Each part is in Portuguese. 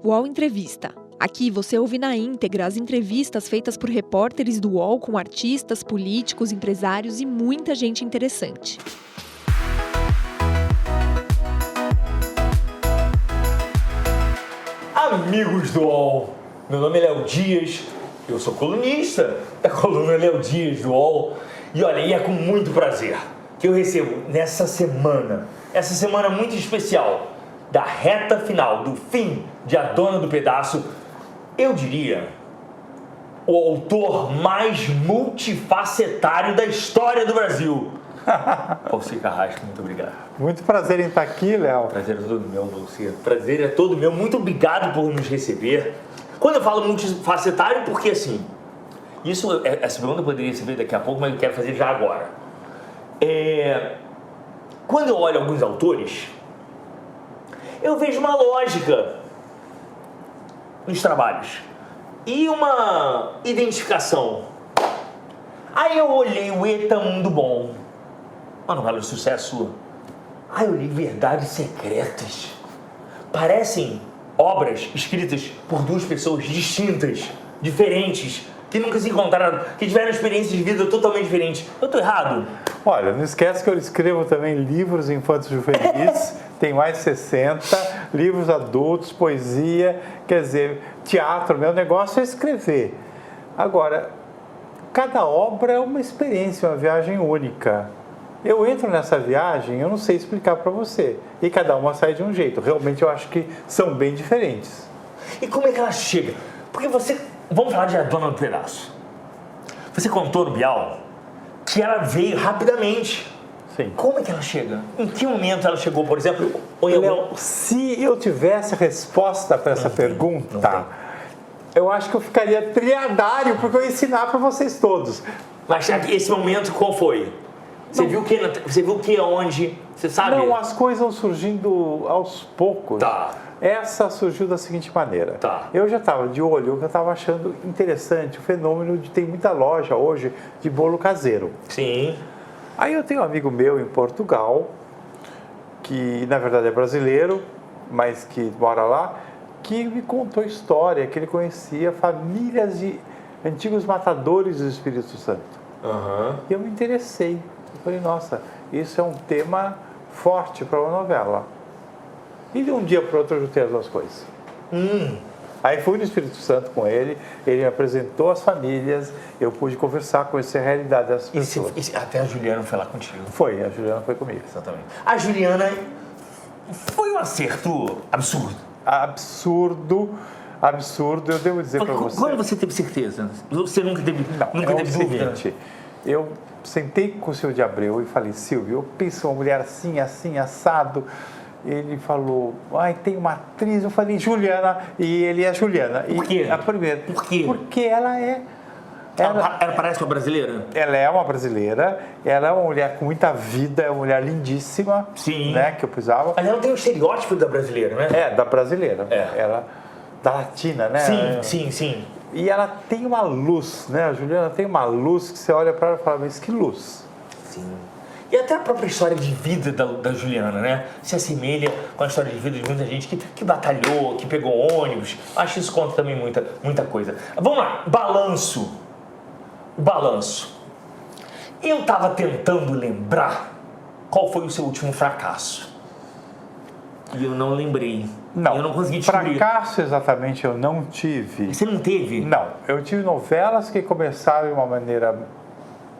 UOL Entrevista. Aqui você ouve na íntegra as entrevistas feitas por repórteres do UOL com artistas, políticos, empresários e muita gente interessante. Amigos do UOL, meu nome é Léo Dias, eu sou colunista da coluna Léo Dias do UOL. E olha, é com muito prazer que eu recebo essa semana muito especial, da reta final, do fim de A Dona do Pedaço, eu diria, o autor mais multifacetário da história do Brasil. Alcir Carrasco, muito obrigado. Muito prazer em estar aqui, Léo. Prazer é todo meu, Alcir. Prazer é todo meu. Muito obrigado por nos receber. Quando eu falo multifacetário, porque assim, essa pergunta poderia ser feita daqui a pouco, mas eu quero fazer já agora. Quando eu olho alguns autores, eu vejo uma lógica nos trabalhos e uma identificação. Aí eu olhei o Eta Mundo Bom, uma novela de sucesso. Aí eu olhei Verdades Secretas. Parecem obras escritas por duas pessoas distintas, diferentes, que nunca se encontraram, que tiveram experiências de vida totalmente diferentes. Eu tô errado? Olha, não esquece que eu escrevo também livros infantos juvenis, tem mais de 60, livros adultos, poesia, quer dizer, teatro. Meu negócio é escrever. Agora, cada obra é uma experiência, uma viagem única. Eu entro nessa viagem, eu não sei explicar para você. E cada uma sai de um jeito. Realmente eu acho que são bem diferentes. E como é que ela chega? Porque vamos falar de A Dona do Pedaço. Você contou no Bial que ela veio rapidamente. Sim. Como é que ela chega? Em que momento ela chegou, por exemplo? Léo, se eu tivesse a resposta para essa pergunta, eu acho que eu ficaria triadário, porque eu ia ensinar para vocês todos. Mas esse momento qual foi? Você viu o que, onde? Você sabe? Não, as coisas vão surgindo aos poucos. Tá. Essa surgiu da seguinte maneira. Tá. Eu já estava de olho, eu estava achando interessante o fenômeno de ter muita loja hoje de bolo caseiro. Sim. Aí eu tenho um amigo meu em Portugal, que na verdade é brasileiro, mas que mora lá, que me contou história, que ele conhecia famílias de antigos matadores do Espírito Santo. E eu me interessei. Eu falei, nossa, isso é um tema forte para uma novela. E de um dia para o outro eu juntei as duas coisas. Aí fui no Espírito Santo com ele me apresentou as famílias, eu pude conversar, conhecer a realidade das pessoas. Até a Juliana foi lá contigo. Foi, a Juliana foi comigo. Exatamente. A Juliana foi um acerto absurdo. Absurdo, eu devo dizer para você. Quando você teve certeza? Você nunca teve dúvida? Seguinte, eu sentei com o Silvio de Abreu e falei, Silvio, eu penso uma mulher assim, assim, assado. Ele falou, tem uma atriz. Eu falei, Juliana, e ele é Juliana. Por quê? A primeira. Por quê? Porque ela é... Ela parece uma brasileira? Ela é uma brasileira, ela é uma mulher com muita vida, é uma mulher lindíssima. Sim. Né, que eu precisava. Mas ela tem o estereótipo da brasileira, né? Da brasileira. É. Ela, da latina, né? Sim. E ela tem uma luz, né? A Juliana tem uma luz que você olha para ela e fala, mas que luz. Sim. E até a própria história de vida da Juliana, né? Se assemelha com a história de vida de muita gente que batalhou, que pegou ônibus. Acho que isso conta também muita coisa. Vamos lá, balanço. Eu estava tentando lembrar qual foi o seu último fracasso. E eu não lembrei. Não, eu não consegui descobrir. Fracasso exatamente eu não tive. Você não teve? Não, eu tive novelas que começaram de uma maneira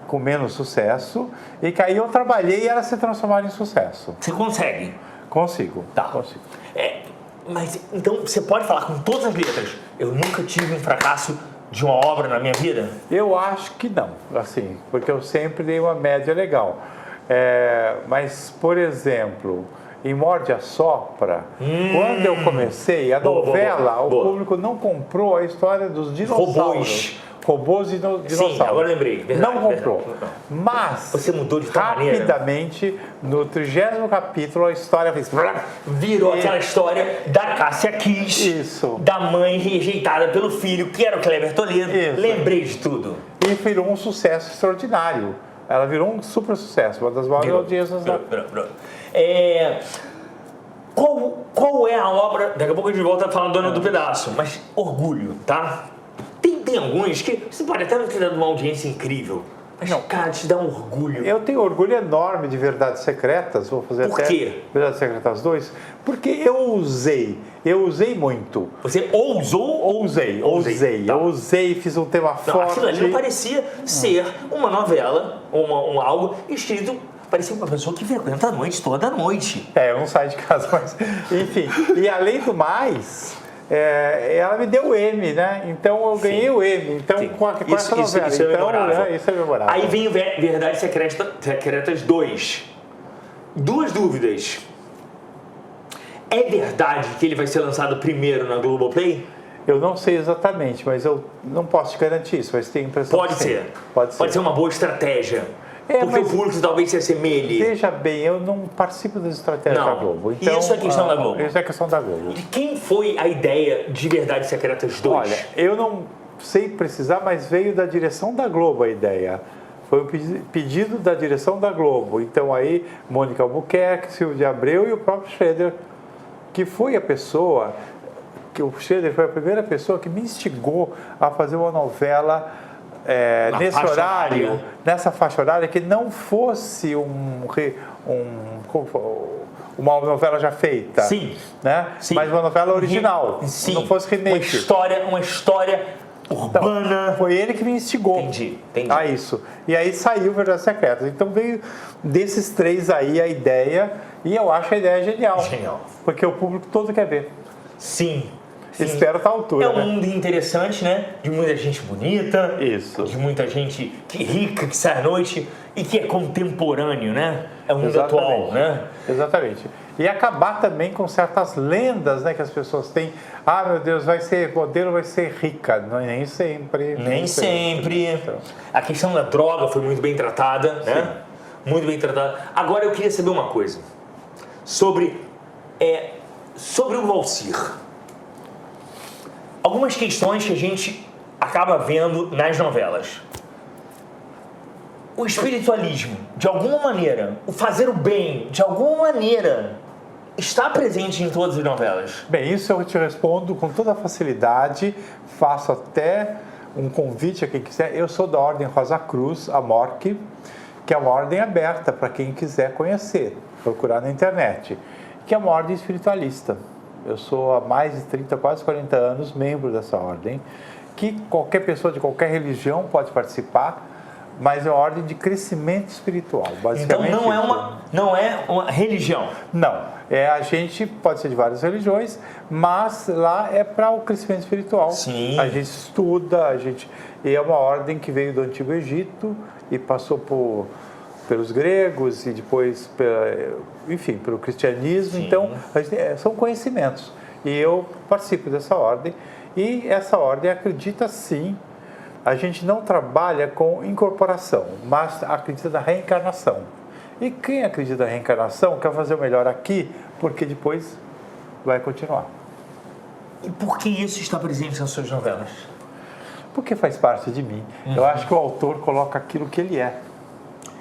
com menos sucesso e que aí eu trabalhei e elas se transformaram em sucesso. Você consegue? Consigo. Tá. Consigo. Mas então você pode falar com todas as letras, eu nunca tive um fracasso de uma obra na minha vida? Eu acho que não, assim, porque eu sempre dei uma média legal. Mas, por exemplo, em Morde a Sopra, quando eu comecei a novela, o público não comprou a história dos dinossauros. Robôs e dinossauros. Sim, agora lembrei. Verdade, não comprou. Verdade. Mas, você mudou de tal rapidamente, no 30º capítulo, a história fez... Virou aquela história da Cássia Kiss. Isso. Da mãe rejeitada pelo filho, que era o Kleber Toledo. Isso. Lembrei de tudo. E virou um sucesso extraordinário. Ela virou um super sucesso, uma das maiores audiências. Qual Qual é a obra... Daqui a pouco a gente volta a falar Dona do Pedaço, mas Orgulho, tá? Tem alguns que você pode até não ter dado uma audiência incrível, mas, cara, te dá um orgulho. Eu tenho orgulho enorme de Verdades Secretas, vou fazer Por até quê? Verdades Secretas 2, porque eu usei muito. Você ousou? Ousei, Tá. eu usei, fiz um tema Não, forte. aquilo ali não parecia ser uma novela, algo escrito... Parecia uma pessoa que frequenta a noite, toda a noite. Eu não saio de casa, mas enfim. E além do mais, ela me deu o M, né? Então eu ganhei o M. Então com essa novela. Isso é memorável. Isso é memorável. Aí vem o Verdades Secretas 2. Duas dúvidas. É verdade que ele vai ser lançado primeiro na Globoplay? Eu não sei exatamente, mas eu não posso te garantir isso, mas tenho a impressão Pode que sim. ser. Pode ser uma boa estratégia. Porque mas o público talvez se assemelhe. Veja bem, eu não participo das estratégias Não. da Globo. Então, Isso é questão da Globo. Isso é questão da Globo. De quem foi a ideia de Verdades Secretas 2? Olha, eu não sei precisar, mas veio da direção da Globo a ideia. Foi um pedido da direção da Globo. Então aí, Mônica Albuquerque, Silvio de Abreu e o próprio Schroeder, que foi a pessoa, que o Schroeder foi a primeira pessoa que me instigou a fazer uma novela nesse horário, nessa faixa horária, que não fosse uma novela já feita. Sim. Né? Sim. Mas uma novela original. Sim. Não fosse remake. Uma história urbana. Então, foi ele que me instigou Entendi. a isso. E aí saiu Verdades Secretas. Então veio desses três aí a ideia, e eu acho a ideia genial. Genial. Porque o público todo quer ver. Sim. Espero estar à altura. É um né? mundo interessante, né? De muita gente bonita. Isso. De muita gente rica, que sai à noite e que é contemporâneo, né? É um mundo Exatamente. atual, né? Exatamente. E acabar também com certas lendas, né, que as pessoas têm. Ah, meu Deus, modelo vai ser rica. Não, nem sempre. Nem sempre. Então. A questão da droga foi muito bem tratada, né? Muito bem tratada. Agora eu queria saber uma coisa. Sobre o Valcir. Algumas questões que a gente acaba vendo nas novelas. O espiritualismo, de alguma maneira, o fazer o bem, de alguma maneira, está presente em todas as novelas. Bem, isso eu te respondo com toda facilidade. Faço até um convite a quem quiser. Eu sou da Ordem Rosa Cruz, a MORC, que é uma ordem aberta para quem quiser conhecer, procurar na internet, que é uma ordem espiritualista. Eu sou há mais de 30, quase 40 anos membro dessa ordem, que qualquer pessoa de qualquer religião pode participar, mas é uma ordem de crescimento espiritual, basicamente. Então não é uma religião. Não, a gente pode ser de várias religiões, mas lá é para o crescimento espiritual. Sim. A gente estuda, e é uma ordem que veio do Antigo Egito e passou pelos gregos e depois, pelo cristianismo. Sim. Então, são conhecimentos. E eu participo dessa ordem. E essa ordem acredita, sim, a gente não trabalha com incorporação, mas acredita na reencarnação. E quem acredita na reencarnação quer fazer o melhor aqui, porque depois vai continuar. E por que isso está presente nas suas novelas? Porque faz parte de mim. Eu acho que o autor coloca aquilo que ele é.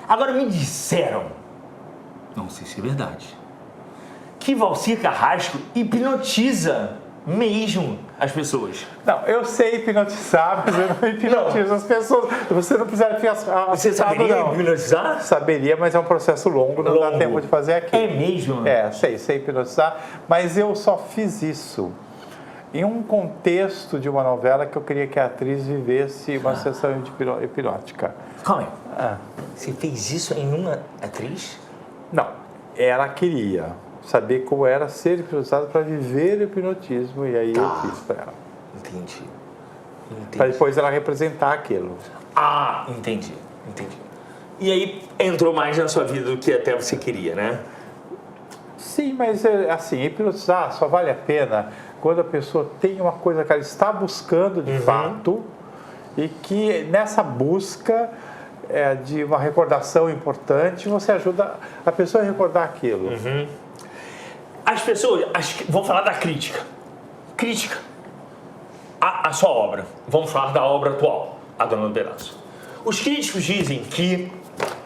Agora me disseram, não sei se é verdade, que Valcir Carrasco hipnotiza mesmo as pessoas. Não, eu sei hipnotizar, mas eu não hipnotizo as pessoas. Você não precisa ficar... Você saberia hipnotizar? Saberia, mas é um processo longo, não dá tempo de fazer aqui. É mesmo? Sei hipnotizar, mas eu só fiz isso em um contexto de uma novela que eu queria que a atriz vivesse uma sessão hipnótica. Calma aí. Você fez isso em uma atriz? Não, ela queria saber como era ser hipnotizado para viver o hipnotismo, e aí eu fiz para ela. Entendi. Para depois ela representar aquilo. Entendi. E aí entrou mais na sua vida do que até você queria, né? Sim, mas assim, hipnotizar só vale a pena quando a pessoa tem uma coisa que ela está buscando de fato, e que nessa busca de uma recordação importante, você ajuda a pessoa a recordar aquilo. As pessoas, vamos falar da crítica. A sua obra. Vamos falar da obra atual, A Dona do Pedaço. Os críticos dizem que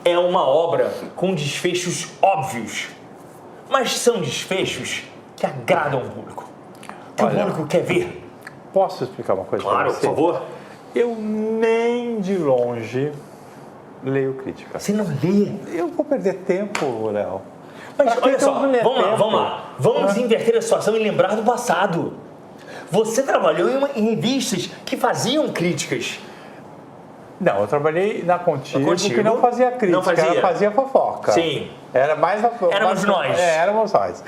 é uma obra com desfechos óbvios, mas são desfechos que agradam o público? Que Olha, o público quer ver? Posso explicar uma coisa Claro, para por você? favor. Eu nem de longe leio crítica. Você não lê? Eu vou perder tempo, Léo. Mas Pra olha que só, eu vou ler tempo? vamos lá. Vamos inverter a situação e lembrar do passado. Você trabalhou em revistas que faziam críticas. Não, eu trabalhei na Contigo, Contigo? que não fazia crítica, Não fazia? ela fazia fofoca. Sim. Era mais fofoca. Éramos nós. Éramos nós.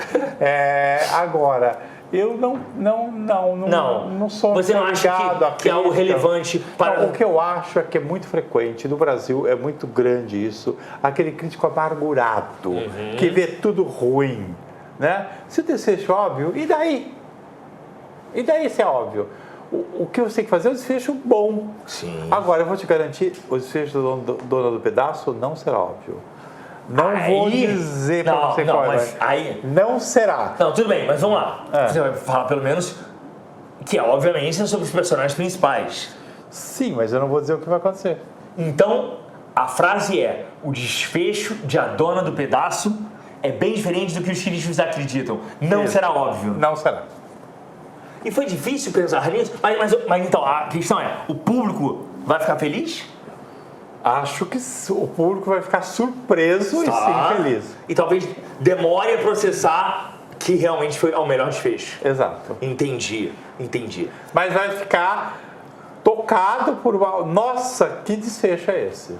Agora, eu não sou Você não acha ligado a que é algo crítica. relevante para... Não, o que eu acho é que é muito frequente, no Brasil é muito grande isso, aquele crítico amargurado, que vê tudo ruim, né? Se o desfecho é óbvio, e daí? E daí se é óbvio? O que você tem que fazer é um desfecho bom. Sim. Agora, eu vou te garantir, o desfecho do Dono do Pedaço não será óbvio. Não vou dizer para você qual é. Não será. Não, tudo bem, mas vamos lá. Você vai falar pelo menos que, obviamente, é sobre os personagens principais. Sim, mas eu não vou dizer o que vai acontecer. Então, a frase é: o desfecho de A Dona do Pedaço é bem diferente do que os críticos acreditam. Não Isso. será óbvio. Não será. E foi difícil pensar nisso? Mas então, a questão é: o público vai ficar feliz? Acho que o público vai ficar surpreso e sim feliz. E talvez demore a processar que realmente foi o melhor desfecho. Exato. Entendi. Mas vai ficar tocado por uma... Nossa, que desfecho é esse?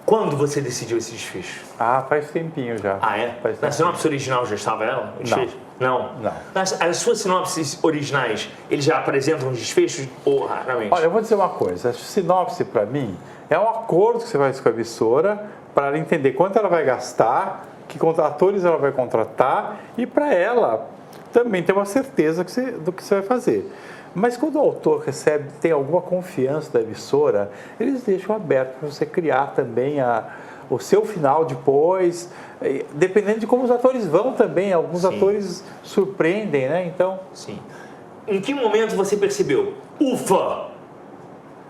Quando você decidiu esse desfecho? Faz tempinho já. Ah, é? Faz Na tempinho. sinopse original já estava ela? O desfecho? Não. As suas sinopses originais, eles já apresentam os desfechos ou raramente? Olha, eu vou dizer uma coisa. A sinopse, para mim, é um acordo que você faz com a emissora para ela entender quanto ela vai gastar, que atores ela vai contratar e para ela também ter uma certeza do que você vai fazer. Mas quando o autor tem alguma confiança da emissora, eles deixam aberto para você criar também o seu final depois, dependendo de como os atores vão também. Alguns atores surpreendem, né? Então... Sim. Em que momento você percebeu? Ufa!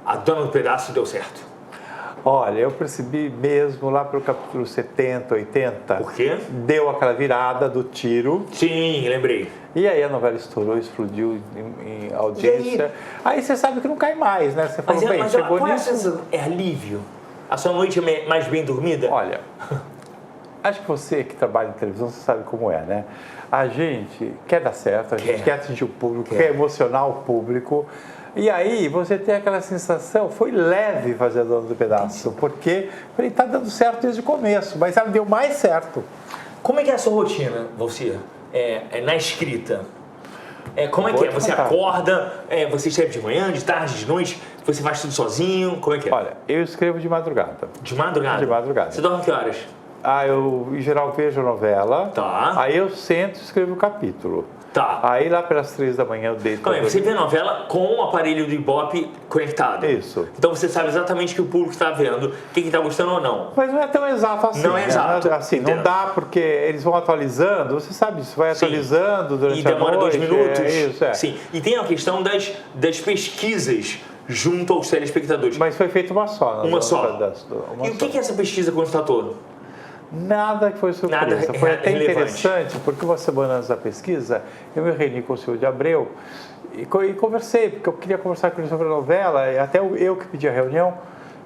A Dona do Pedaço deu certo. Olha, eu percebi mesmo lá pelo capítulo 70, 80. Por quê? Deu aquela virada do tiro. Sim, lembrei. E aí a novela estourou, explodiu em audiência. Aí você sabe que não cai mais, né? Você falou, chegou qual nisso. É alívio? A sua noite é mais bem dormida? Olha, acho que você que trabalha em televisão, você sabe como é, né? A gente quer dar certo, a gente quer atingir o público, quer emocionar o público. E aí você tem aquela sensação, foi leve fazer a Dona do Pedaço, porque ele está dando certo desde o começo, mas ela deu mais certo. Como é que é a sua rotina, Valcir? Na escrita? Como é que é? Você acorda, você escreve de manhã, de tarde, de noite, você faz tudo sozinho, como é que é? Olha, eu escrevo de madrugada. De madrugada? De madrugada. Você dorme que horas? Eu, em geral, vejo a novela. Tá. Aí eu sento e escrevo o capítulo. Tá. Aí lá pelas 3 da manhã eu deito. Você vê a novela com o aparelho do Ibope conectado. Isso. Então você sabe exatamente o que o público está vendo, quem está gostando ou não. Mas não é tão exato assim. Não é exato. Assim, não dá porque eles vão atualizando, você sabe disso, vai atualizando durante a noite. E demora 2 minutos. Isso. Sim. E tem a questão das pesquisas junto aos telespectadores. Mas foi feita uma só. Uma só. E o que essa pesquisa constatou? Nada que foi surpresa. Nada foi até relevante. interessante, porque uma semana antes da pesquisa, eu me reuni com o senhor de Abreu e conversei, porque eu queria conversar com ele sobre a novela, e até eu que pedi a reunião,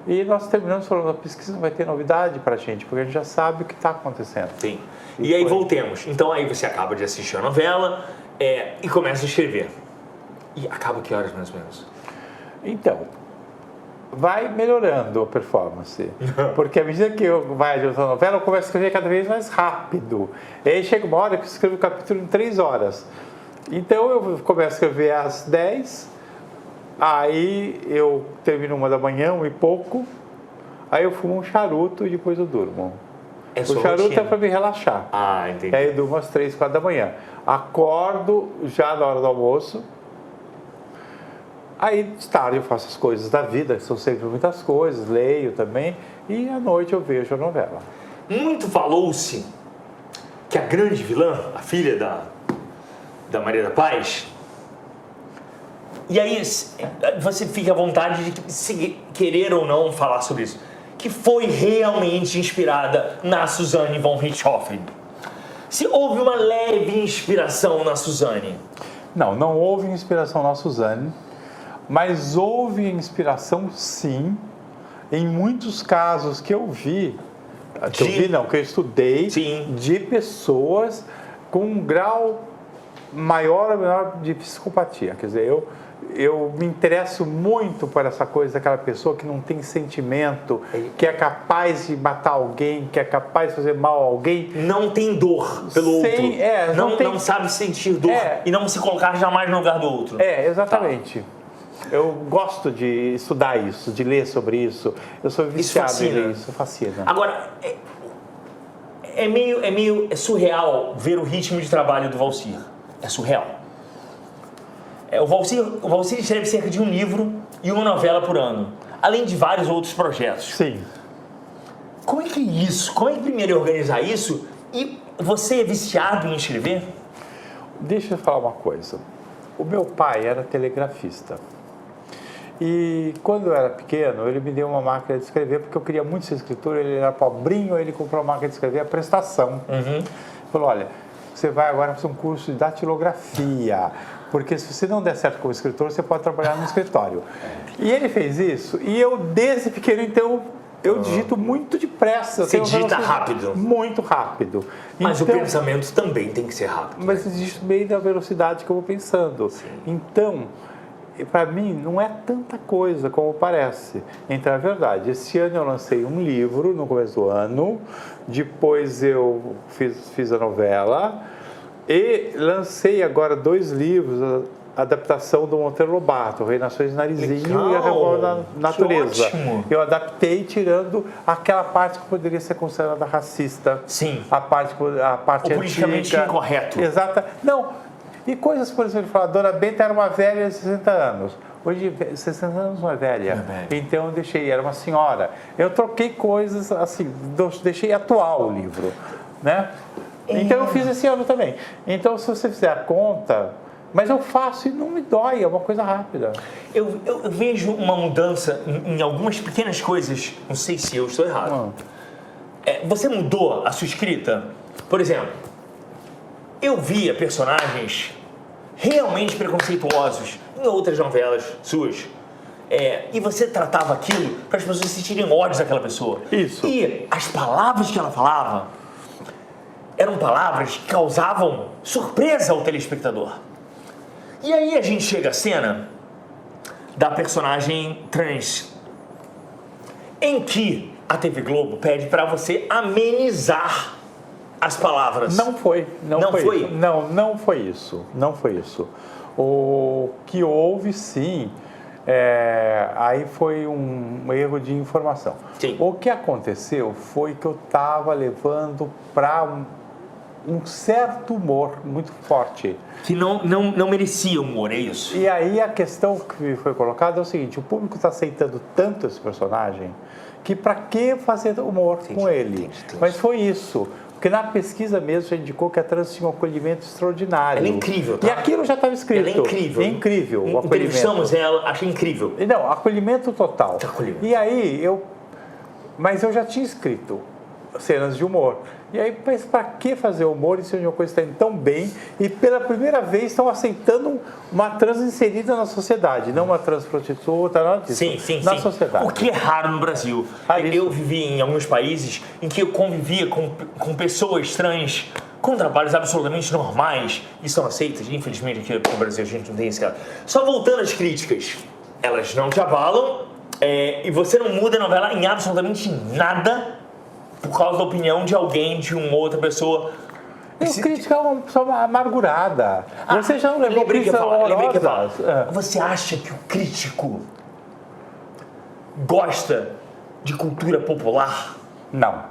e nós terminamos falando, a pesquisa não vai ter novidade para a gente, porque a gente já sabe o que está acontecendo. Sim. E aí voltemos. Então aí você acaba de assistir a novela e começa a escrever. E acaba que horas mais ou menos? Então, vai melhorando a performance. Porque à medida que eu vai adiantando a novela, eu começo a escrever cada vez mais rápido. E aí chega uma hora que eu escrevo o capítulo em 3 horas. Então eu começo a escrever às 10, aí eu termino 1 da manhã, 1 e pouco, aí eu fumo um charuto e depois eu durmo. O charuto é para me relaxar. Entendi. E aí eu durmo às 3, 4 da manhã. Acordo já na hora do almoço. Aí, de tarde, eu faço as coisas da vida, que são sempre muitas coisas, leio também, e à noite eu vejo a novela. Muito falou-se que a grande vilã, a filha da Maria da Paz, e aí você fica à vontade de se querer ou não falar sobre isso, que foi realmente inspirada na Susanne von Richthofen. se houve uma leve inspiração na Suzane. Não houve inspiração na Suzane, mas houve inspiração sim, em muitos casos que eu vi, que eu estudei, sim, de pessoas com um grau maior ou menor de psicopatia. Quer dizer, eu me interesso muito por essa coisa daquela pessoa que não tem sentimento, que é capaz de matar alguém, que é capaz de fazer mal a alguém. Não tem dor pelo outro. Não sabe sentir dor e não se colocar jamais no lugar do outro. Exatamente. Tá. Eu gosto de estudar isso, de ler sobre isso. Eu sou viciado em ler isso, fascina. Agora, é meio surreal ver o ritmo de trabalho do Valcir. É surreal. O Valcir escreve cerca de um livro e uma novela por ano, além de vários outros projetos. Sim. Como é que é isso? Como é que primeiro é organizar isso? E você é viciado em escrever? Deixa eu falar uma coisa. O meu pai era telegrafista. E quando eu era pequeno, ele me deu uma máquina de escrever, porque eu queria muito ser escritor, ele era pobrinho, ele comprou uma máquina de escrever, a prestação. Ele falou, olha, você vai agora fazer um curso de datilografia, porque se você não der certo como escritor, você pode trabalhar no escritório. E ele fez isso, e eu desde pequeno, então, eu digito muito depressa. Você digita rápido? Muito rápido. Mas então, o pensamento também tem que ser rápido. Mas eu digito meio da velocidade que eu vou pensando. Sim. Então, para mim, não é tanta coisa como parece. Então, é verdade. Esse ano eu lancei um livro no começo do ano, depois eu fiz a novela e lancei agora 2 livros, a adaptação do Monteiro Lobato, Rei Nações Narizinho e a Revolta da Natureza. Eu adaptei tirando aquela parte que poderia ser considerada racista. Sim. A parte o politicamente incorreto. Exata. Não. E coisas, por exemplo, falar, Dona Benta era uma velha de 60 anos. Hoje, 60 anos não é velha. Então, eu deixei, era uma senhora. Eu troquei coisas assim, deixei atual o livro, né? Então, eu fiz esse ano também. Então, se você fizer a conta, mas eu faço e não me dói, é uma coisa rápida. Eu vejo uma mudança em algumas pequenas coisas, não sei se eu estou errado. Você mudou a sua escrita? Por exemplo, eu via personagens realmente preconceituosos em outras novelas suas. E você tratava aquilo para as pessoas sentirem ódio daquela pessoa. Isso. E as palavras que ela falava eram palavras que causavam surpresa ao telespectador. E aí a gente chega à cena da personagem trans, em que a TV Globo pede para você amenizar as palavras. Não foi isso. O que houve, sim, aí foi um erro de informação. Sim. O que aconteceu foi que eu estava levando para um certo humor muito forte. Que não merecia humor, é isso? E aí a questão que foi colocada é o seguinte, o público está aceitando tanto esse personagem que para que fazer humor com ele? Entendi. Mas foi isso. Porque na pesquisa mesmo já indicou que a trans tinha um acolhimento extraordinário. Ela é incrível, tá? E aquilo já estava escrito. Ela é incrível. É incrível o acolhimento. Entrevistamos ela, achei incrível. Não, acolhimento total. Acolhimento. E aí, mas eu já tinha escrito cenas de humor. E aí, mas para que fazer humor se uma coisa está indo tão bem e pela primeira vez estão aceitando uma trans inserida na sociedade, não uma trans prostituta, nada disso. Sim. Na sociedade. O que é raro no Brasil. Eu vivi em alguns países em que eu convivia com pessoas trans com trabalhos absolutamente normais e são aceitas. Infelizmente aqui no Brasil a gente não tem esse caso. Só voltando às críticas, elas não te abalam e você não muda a novela em absolutamente nada por causa da opinião de alguém, de uma outra pessoa. Crítica é uma pessoa amargurada. Você já não levou crítica horrorosa? Você acha que o crítico gosta de cultura popular? Não.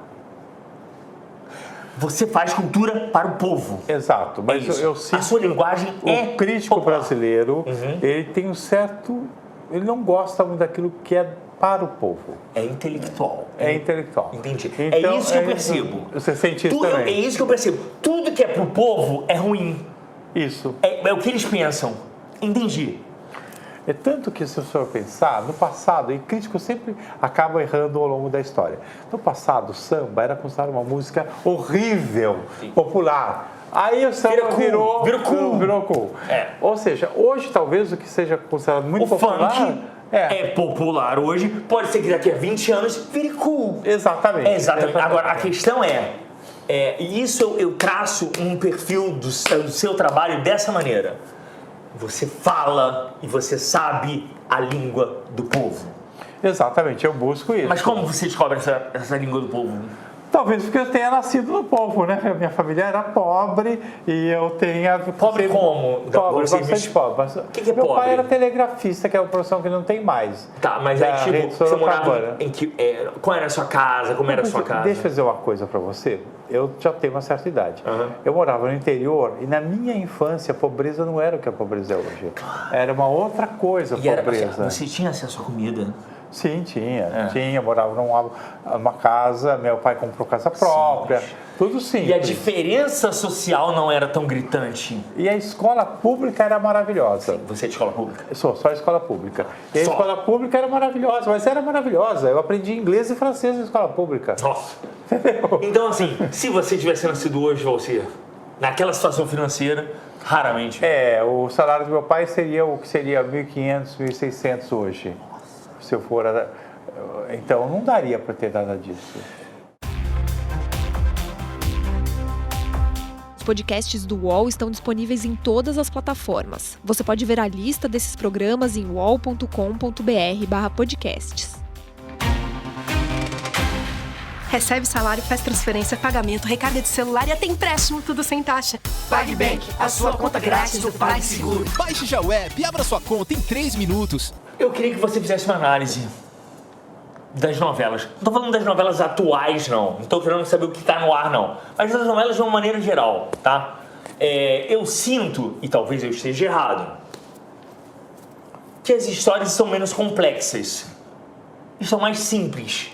Você faz cultura para o povo. Exato. Mas eu sinto a sua linguagem o crítico popular brasileiro, ele tem um certo... Ele não gosta muito daquilo que é para o povo. É intelectual. É intelectual. Entendi. Então, é isso que eu percebo. Você sente isso também? É isso que eu percebo. Tudo que é para o povo é ruim. Isso. É o que eles pensam. Entendi. É tanto que, se o senhor pensar, no passado, e crítico sempre acaba errando ao longo da história. No passado, o samba era considerado uma música horrível, popular. Aí o samba virou cool. Ou seja, hoje talvez o que seja considerado muito popular... Funk é popular hoje, pode ser que daqui a 20 anos vire cool. Exatamente. Agora, a questão isso eu traço um perfil do seu trabalho dessa maneira. Você fala e você sabe a língua do povo. Exatamente, eu busco isso. Mas como você descobre essa língua do povo? Talvez porque eu tenha nascido no povo, né? Minha família era pobre e eu tenha... Pobre como? Pobre, bastante pobre. O que é Meu pobre? pai era telegrafista, que é uma profissão que não tem mais. Tá, mas aí tipo, você morava em que... qual era a sua casa? Como era a sua casa? Deixa eu dizer uma coisa pra você. Eu já tenho uma certa idade. Eu morava no interior e na minha infância a pobreza não era o que a pobreza é hoje. Era uma outra coisa a pobreza. Você tinha acesso à comida? Sim, tinha, morava numa casa, meu pai comprou casa própria, tudo simples. E a diferença social não era tão gritante? E a escola pública era maravilhosa. Sim, você é de escola pública? Só a escola pública. E a escola pública era maravilhosa, mas era maravilhosa. Eu aprendi inglês e francês na escola pública. Nossa! Então, assim, se você tivesse nascido hoje, Valcir, naquela situação financeira, raramente... O salário do meu pai seria o que seria 1.500, 1.600 hoje. Se eu for... Então, não daria para ter nada disso. Os podcasts do UOL estão disponíveis em todas as plataformas. Você pode ver a lista desses programas em uol.com.br/podcasts. Recebe salário, faz transferência, pagamento, recarga de celular e até empréstimo, tudo sem taxa. PagBank, a sua conta grátis do PagSeguro. Baixe já o app e abra sua conta em 3 minutos. Eu queria que você fizesse uma análise das novelas. Não estou falando das novelas atuais, não. Não estou querendo saber o que está no ar, não. Mas das novelas de uma maneira geral, tá? Eu sinto, e talvez eu esteja errado, que as histórias são menos complexas. E são mais simples,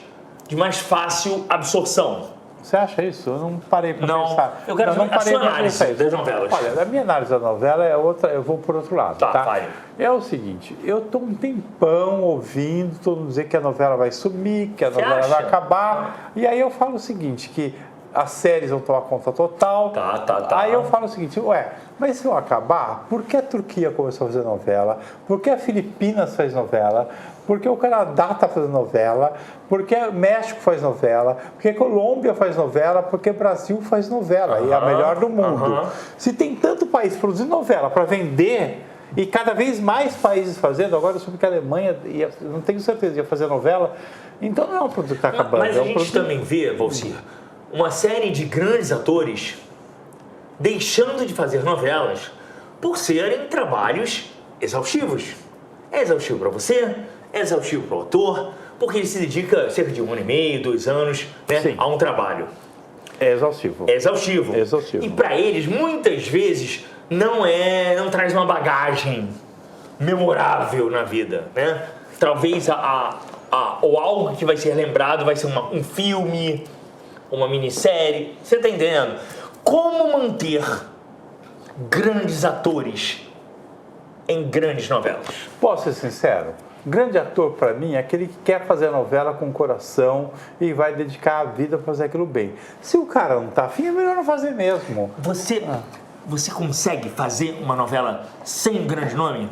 de mais fácil absorção. Você acha isso? Eu não parei para pensar. Eu quero não a sua análise das novelas. Olha, a minha análise da novela é outra, eu vou por outro lado, tá? Vai. É o seguinte, eu estou um tempão ouvindo todo mundo dizer que a novela vai sumir, que a novela vai acabar, e aí eu falo o seguinte, que as séries vão tomar conta total. Tá. Aí eu falo o seguinte, mas se eu acabar, por que a Turquia começou a fazer novela? Por que a Filipinas faz novela? Por que o Canadá está fazendo novela? Por que o México faz novela? Por que a Colômbia faz novela? Por que o Brasil faz novela? E é a melhor do mundo. Se tem tanto país produzindo novela para vender e cada vez mais países fazendo, agora eu soube que a Alemanha, não tenho certeza, ia fazer novela, então não é um produto que está acabando. Mas a gente também vê, Valcir, uma série de grandes atores deixando de fazer novelas por serem trabalhos exaustivos. É exaustivo para você, é exaustivo para o ator, porque ele se dedica cerca de 1 ano e meio, 2 anos, né, a um trabalho. É exaustivo. É exaustivo. E para eles, muitas vezes, não traz uma bagagem memorável na vida, né? Talvez ou algo que vai ser lembrado vai ser um filme, uma minissérie. Você está entendendo? Como manter grandes atores em grandes novelas? Posso ser sincero? Grande ator, para mim, é aquele que quer fazer a novela com coração e vai dedicar a vida para fazer aquilo bem. Se o cara não está afim, é melhor não fazer mesmo. Você consegue fazer uma novela sem um grande nome?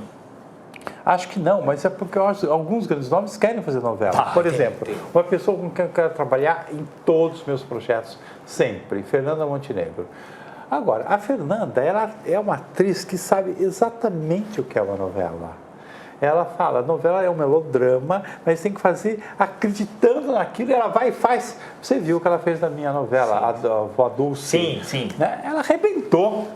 Acho que não, mas é porque eu acho, alguns grandes nomes querem fazer novela. Por exemplo, uma pessoa com quem eu quero trabalhar em todos os meus projetos, sempre, Fernanda Montenegro. Agora, a Fernanda, ela é uma atriz que sabe exatamente o que é uma novela. Ela fala, a novela é um melodrama, mas tem que fazer acreditando naquilo, e ela vai e faz. Você viu o que ela fez na minha novela, a Vó Dulce? Sim. Né? Ela arrebentou.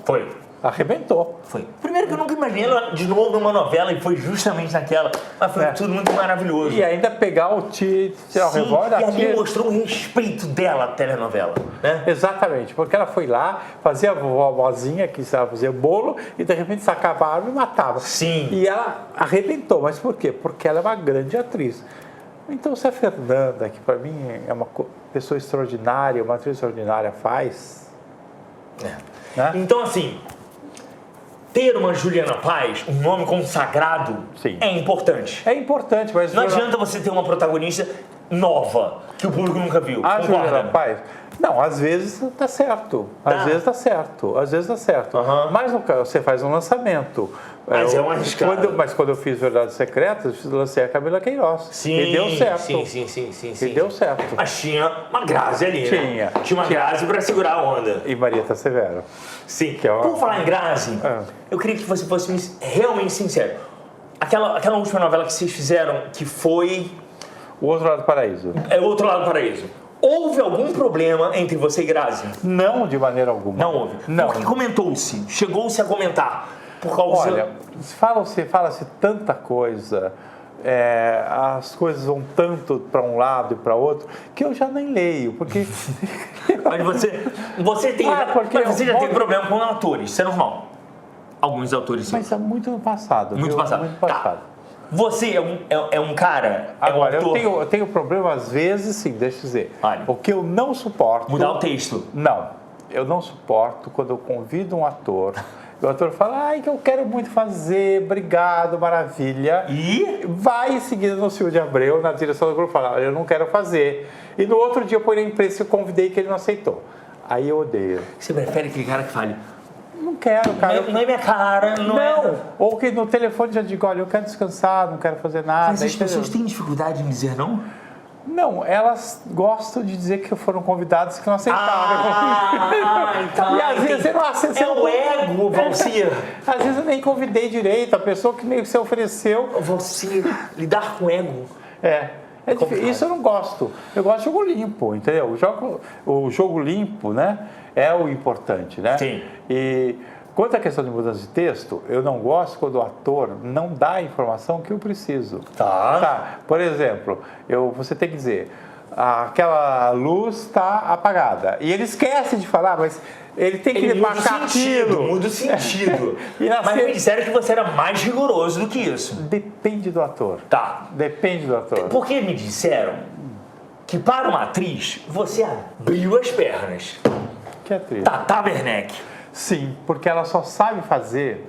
Arrebentou. Primeiro que eu nunca imaginei ela de novo numa novela e foi justamente naquela, mas foi tudo muito maravilhoso. E ainda pegar o tirar o revólver. E ali mostrou o respeito dela à telenovela, né? Exatamente, porque ela foi lá, fazia a vovozinha que ela fazia bolo e de repente sacava a arma e matava. Sim. E ela arrebentou, mas por quê? Porque ela é uma grande atriz. Então, se a Fernanda, que para mim é uma pessoa extraordinária, uma atriz extraordinária, faz... Né? Então, assim... ter uma Juliana Paz, um nome consagrado, Sim. é importante. É importante, mas... Não adianta você ter uma protagonista nova, que o público nunca viu. A Concorda? Juliana Paz... Não, às vezes tá certo. Às vezes tá certo. Às vezes tá certo. Mas no caso, você faz um lançamento. Mas é um arriscado. Mas quando eu fiz Verdades Secretas, eu lancei a Camila Queiroz. Sim, e deu certo. Sim. E deu certo. Mas tinha uma Grazi ali, né? Tinha uma Grazi pra segurar a onda. E Marieta Severo. Sim. Que é uma... Por falar em Grazi, eu queria que você fosse realmente sincero. Aquela última novela que vocês fizeram, que foi... O Outro Lado do Paraíso. É O Outro Lado do Paraíso. Houve algum problema entre você e Grazi? Não, de maneira alguma. Não houve? Não. Porque comentou-se, chegou-se a comentar. Por causa... Olha, fala-se tanta coisa, as coisas vão tanto para um lado e para outro, que eu já nem leio, porque... Mas você tem... porque mas você já teve problema com atores, isso é normal. Alguns autores sim. Mas é muito no passado. Muito viu? passado. Muito passado. Tá. Você é um cara... Agora, é um ator. eu tenho problema às vezes, sim, deixa eu dizer. Olha. O que eu não suporto... Mudar o texto. Não, eu não suporto quando eu convido um ator... O ator fala, ai, que eu quero muito fazer, obrigado, maravilha. E? Vai em seguida no Silvio de Abreu, na direção do grupo, fala, eu não quero fazer. E no outro dia eu ponho na imprensa e eu convidei que ele não aceitou. Aí eu odeio. Você prefere aquele cara que fale, Não quero, cara. não é minha cara, não é... Ou que no telefone já diga, olha, eu quero descansar, não quero fazer nada. Mas as entendeu? pessoas têm dificuldade em dizer não? Não, elas gostam de dizer que foram convidados que não aceitaram. Então, E às vezes você não aceita. É o ego, Valcir. Às vezes eu nem convidei direito, a pessoa que meio que se ofereceu. Valcir, lidar com ego. É difícil. Isso eu não gosto. Eu gosto de jogo limpo, entendeu? O jogo limpo, né? É o importante, né? Sim. E quanto à questão de mudança de texto, eu não gosto quando o ator não dá a informação que eu preciso. Tá. Por exemplo, você tem que dizer, aquela luz está apagada. E ele esquece de falar, mas ele tem que marcar aquilo. Muda o sentido. Mas me disseram que você era mais rigoroso do que isso. Depende do ator. Tá. Depende do ator. Porque me disseram que para uma atriz, você abriu as pernas. Que atriz? Tata Werneck. Sim, porque ela só sabe fazer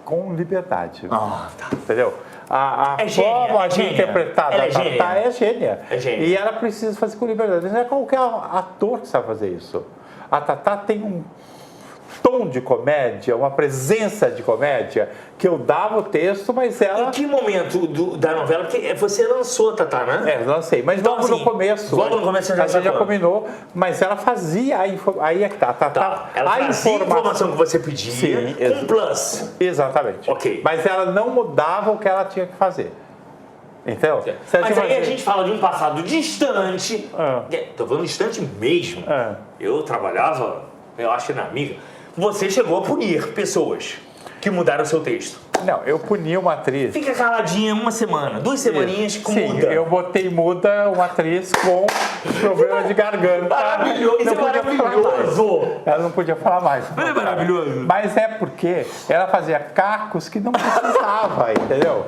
com liberdade. Tá. Entendeu? A É gênia, forma é de gênia. interpretar Ela da é gênia. Tatá é gênia. É gênia. E ela precisa fazer com liberdade. Não é qualquer ator que sabe fazer isso. A Tatá tem um tom de comédia, uma presença de comédia, que eu dava o texto, mas ela... Em que momento da novela? Porque você lançou, Tatá, né? Lancei, mas Então, logo assim, no começo. logo no começo a gente já sacou. combinou, mas ela fazia a informação. Aí é que tá. Ela trazia a informação que você pedia, Sim, com plus. Exatamente. Ok. Mas ela não mudava o que ela tinha que fazer. Então, Mas aí a gente fala de um passado distante. Tô falando distante mesmo. Eu trabalhava, eu acho que na Amiga. Você chegou a punir pessoas que mudaram o seu texto. Não, eu puni uma atriz. Fica caladinha uma semana, 2 semaninhas com Sim, muda. eu botei muda uma atriz com problema de garganta. Maravilhoso, isso é maravilhoso. Ela não podia falar mais. Não é maravilhoso? Mas é porque ela fazia cacos que não precisava, entendeu?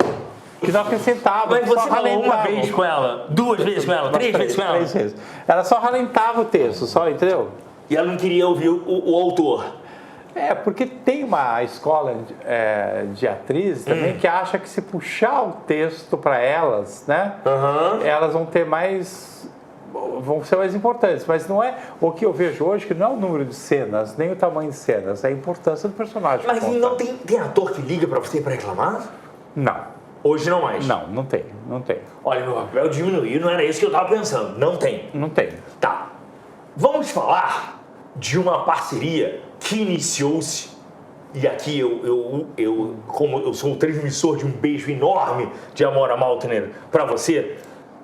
Que não acrescentava. Mas só você falou uma ralentava. vez com ela, 2 vezes com ela, 3 vezes com ela? 3 vezes. Ela só ralentava o texto, só, entendeu? E ela não queria ouvir o autor. Porque tem uma escola de atriz também que acha que se puxar o texto para elas, né? Elas vão ter vão ser mais importantes, mas não é o que eu vejo hoje, que não é o número de cenas, nem o tamanho de cenas, é a importância do personagem. Mas não tem ator que liga pra você pra reclamar? Não. Hoje não mais? Não tem. Olha, meu papel diminuiu, não era isso que eu tava pensando. Não tem. Não tem. Tá. Vamos falar de uma parceria que iniciou-se, e aqui como eu sou o transmissor de um beijo enorme de Amora Maltner para você,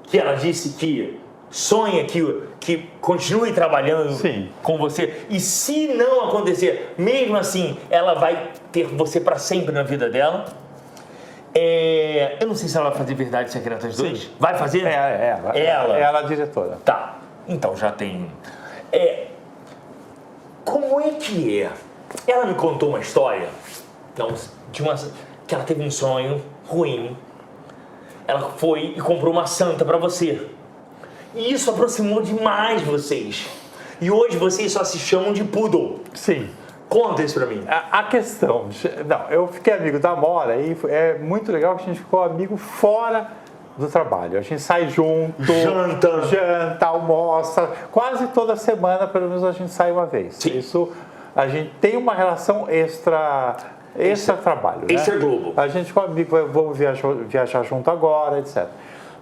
que ela disse que sonha que continue trabalhando com você, e se não acontecer, mesmo assim, ela vai ter você para sempre na vida dela. Eu não sei se ela vai fazer Verdades Secretas 2. Vai fazer? Ela. Ela. Ela é a diretora. Tá, então já tem. Como é que é? Ela me contou uma história que ela teve um sonho ruim. Ela foi e comprou uma santa pra você. E isso aproximou demais vocês. E hoje vocês só se chamam de poodle. Sim. Conta isso pra mim. A questão... Não, eu fiquei amigo da Amora e é muito legal que a gente ficou amigo fora do trabalho. A gente sai junto, janta, almoça, quase toda semana, pelo menos a gente sai uma vez. Sim. Isso, a gente tem uma relação extra trabalho, né? Extra Globo. A gente ficou amigo, vamos viajar junto agora, etc.